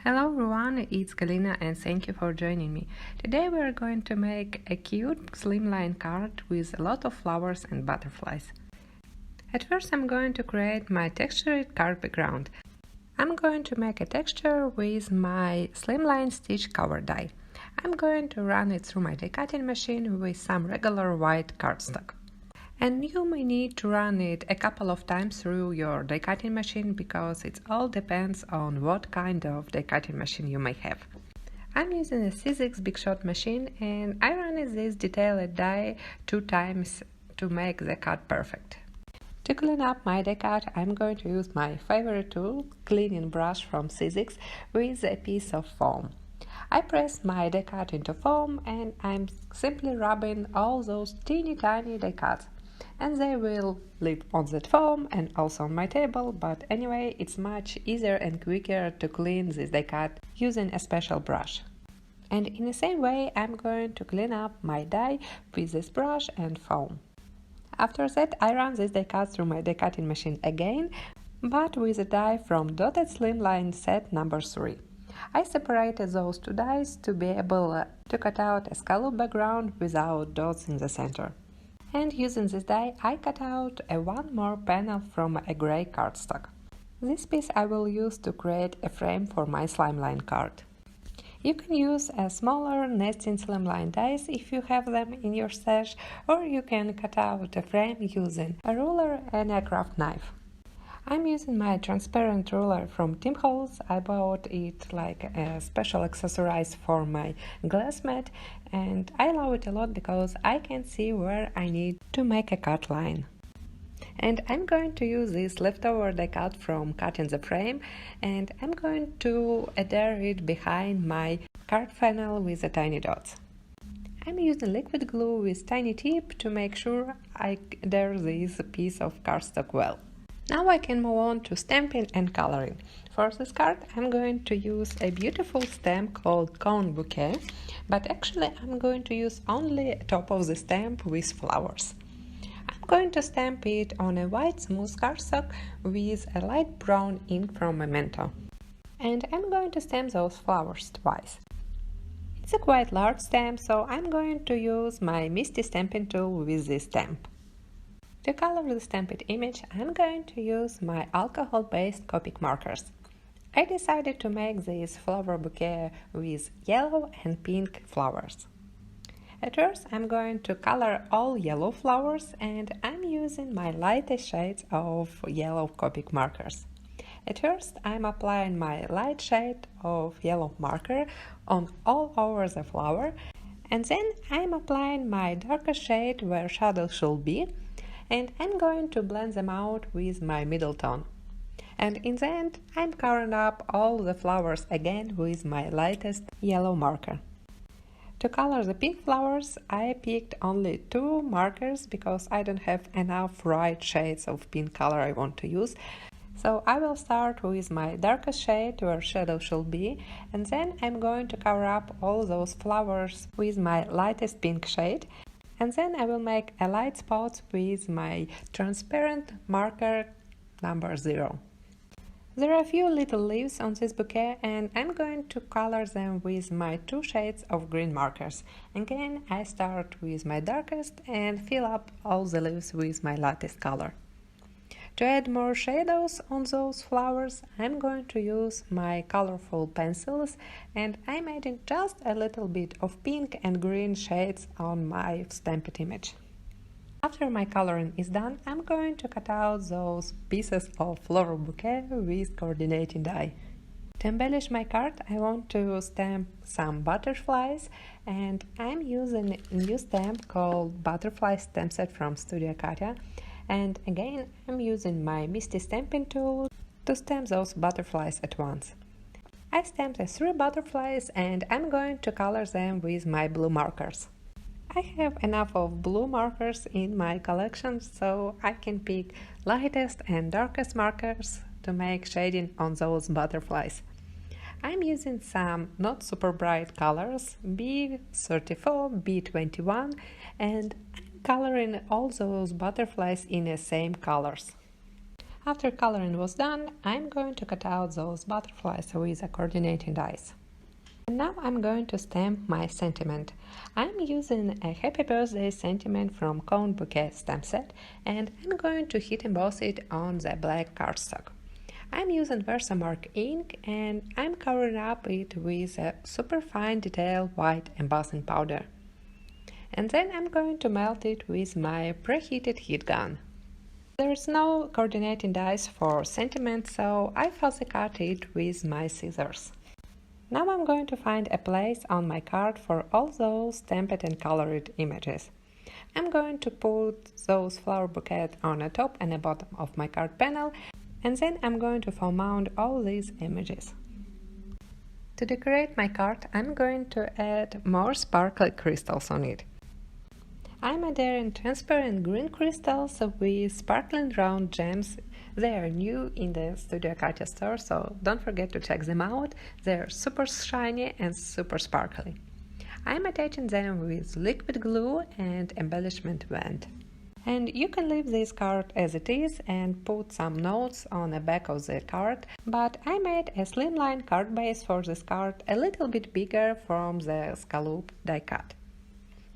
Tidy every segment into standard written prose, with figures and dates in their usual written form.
Hello everyone, it's Galina and thank you for joining me. Today we are going to make a cute slimline card with a lot of flowers and butterflies. At first I'm going to create my textured card background. I'm going to make a texture with my slimline stitch cover die. I'm going to run it through my die cutting machine with some regular white cardstock. And you may need to run it a couple of times through your die cutting machine because it all depends on what kind of die cutting machine you may have. I'm using a Sizzix Big Shot machine and I run this detailed die 2 times to make the cut perfect. To clean up my die cut, I'm going to use my favorite tool, cleaning brush from Sizzix, with a piece of foam. I press my die cut into foam and I'm simply rubbing all those teeny tiny die cuts. And they will live on that foam and also on my table, but anyway, it's much easier and quicker to clean this die cut using a special brush. And in the same way, I'm going to clean up my die with this brush and foam. After that, I run this die cut through my die cutting machine again, but with a die from Dotted Slimline set number 3. I separated those 2 dies to be able to cut out a scallop background without dots in the center. And using this die, I cut out one more panel from a gray cardstock. This piece I will use to create a frame for my slimline card. You can use a smaller nesting slimline dies if you have them in your stash, or you can cut out a frame using a ruler and a craft knife. I'm using my transparent ruler from Holtz. I bought it like a special accessory for my glass mat, and I love it a lot because I can see where I need to make a cut line. And I'm going to use this leftover die cut from cutting the frame, and I'm going to adhere it behind my card panel with the tiny dots. I'm using liquid glue with tiny tip to make sure I adhere this piece of cardstock well. Now I can move on to stamping and coloring. For this card I'm going to use a beautiful stamp called Cone Bouquet, but actually I'm going to use only top of the stamp with flowers. I'm going to stamp it on a white smooth cardstock with a light brown ink from Memento. And I'm going to stamp those flowers twice. It's a quite large stamp, so I'm going to use my MISTI stamping tool with this stamp. To color the stamped image, I'm going to use my alcohol-based copic markers. I decided to make this flower bouquet with yellow and pink flowers. At first, I'm going to color all yellow flowers and I'm using my lightest shades of yellow copic markers. At first, I'm applying my light shade of yellow marker on all over the flower, and then I'm applying my darker shade where shadow should be, and I'm going to blend them out with my middle tone. And in the end, I'm covering up all the flowers again with my lightest yellow marker. To color the pink flowers, I picked only 2 markers because I don't have enough bright shades of pink color I want to use. So I will start with my darkest shade where shadow should be, and then I'm going to cover up all those flowers with my lightest pink shade. And then I will make a light spot with my transparent marker number 0. There are a few little leaves on this bouquet and I'm going to color them with my 2 shades of green markers. Again, I start with my darkest and fill up all the leaves with my lightest color. To add more shadows on those flowers, I'm going to use my colorful pencils and I'm adding just a little bit of pink and green shades on my stamped image. After my coloring is done, I'm going to cut out those pieces of floral bouquet with coordinating die. To embellish my card, I want to stamp some butterflies, and I'm using a new stamp called Butterfly Stamp Set from Studio Katia. And again, I'm using my MISTI stamping tool to stamp those butterflies at once. I stamped 3 butterflies and I'm going to color them with my blue markers. I have enough of blue markers in my collection, so I can pick lightest and darkest markers to make shading on those butterflies. I'm using some not super bright colors, B34, B21, and coloring all those butterflies in the same colors. After coloring was done, I'm going to cut out those butterflies with a coordinating dies. And now I'm going to stamp my sentiment. I'm using a Happy Birthday sentiment from BOUQUET stamp set, and I'm going to heat emboss it on the black cardstock. I'm using Versamark ink and I'm covering up it with a superfine detail white embossing powder. And then I'm going to melt it with my preheated heat gun. There's no coordinating dies for sentiment, so I fuzzy cut it with my scissors. Now I'm going to find a place on my card for all those stamped and colored images. I'm going to put those flower bouquets on the top and the bottom of my card panel, and then I'm going to foam mount all these images. To decorate my card, I'm going to add more sparkly crystals on it. I'm adhering transparent green crystals with sparkling round gems. They are new in the Studio Katia store, so don't forget to check them out. They're super shiny and super sparkly. I'm attaching them with liquid glue and embellishment band. And you can leave this card as it is and put some notes on the back of the card, but I made a slimline card base for this card a little bit bigger from the scallop die cut.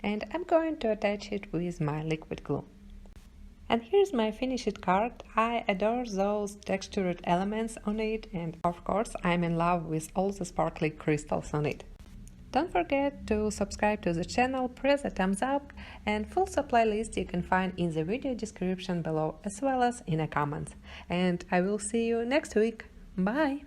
And I'm going to attach it with my liquid glue. And here's my finished card. I adore those textured elements on it, and of course I'm in love with all the sparkly crystals on it. Don't forget to subscribe to the channel, press the thumbs up, and full supply list you can find in the video description below as well as in the comments. And I will see you next week. Bye!